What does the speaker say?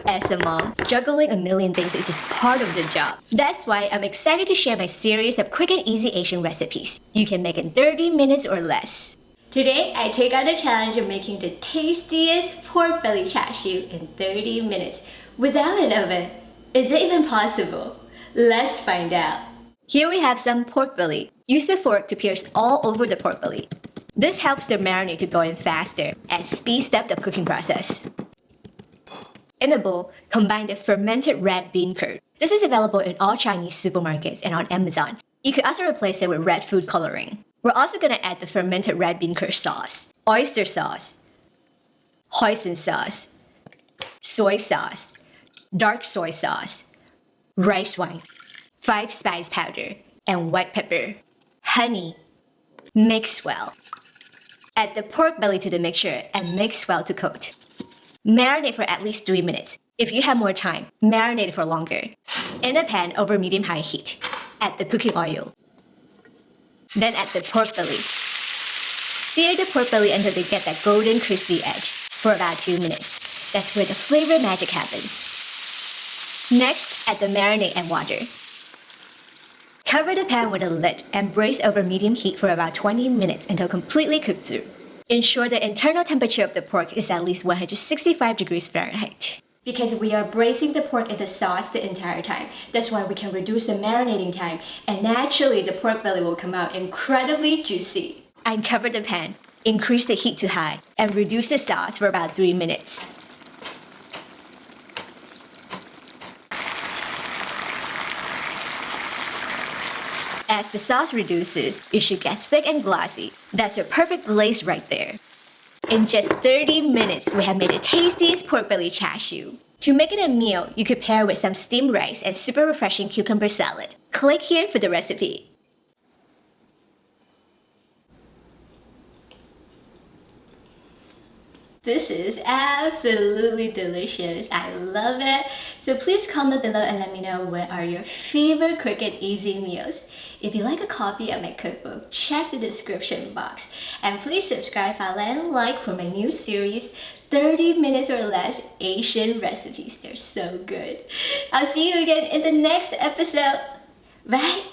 As a mom, juggling a million things is just part of the job. That's why I'm excited to share my series of quick and easy Asian recipes you can make in 30 minutes or less. Today, I take on the challenge of making the tastiest pork belly char siu in 30 minutes without an oven. Is it even possible? Let's find out. Here we have some pork belly. Use the fork to pierce all over the pork belly. This helps the marinade to go in faster and speeds up the cooking process. In a bowl, combine the fermented red bean curd. This is available in all Chinese supermarkets and on Amazon. You could also replace it with red food coloring. We're also going to add the fermented red bean curd sauce, oyster sauce, hoisin sauce, soy sauce, dark soy sauce, rice wine, 5 spice powder, and white pepper, honey. Mix well. Add the pork belly to the mixture and mix well to coat. Marinate for at least 3 minutes. If you have more time, marinate for longer. In a pan over medium-high heat, add the cooking oil. Then add the pork belly. Sear the pork belly until they get that golden crispy edge for about 2 minutes. That's where the flavor magic happens. Next, add the marinade and water. Cover the pan with a lid and braise over medium heat for about 20 minutes until completely cooked through. Ensure the internal temperature of the pork is at least 165 degrees Fahrenheit. Because we are braising the pork in the sauce the entire time, that's why we can reduce the marinating time, and naturally the pork belly will come out incredibly juicy. Uncover the pan, increase the heat to high, and reduce the sauce for about 3 minutes. As the sauce reduces, it should get thick and glossy. That's your perfect glaze right there. In just 30 minutes, we have made the tastiest pork belly char siu. To make it a meal, you could pair with some steamed rice and super refreshing cucumber salad. Click here for the recipe. This is absolutely delicious. I love it. So please comment below and let me know what are your favorite quick and easy meals. If you like a copy of my cookbook, check the description box. And please subscribe, follow, and like for my new series, 30 minutes or less Asian recipes. They're so good. I'll see you again in the next episode. Bye.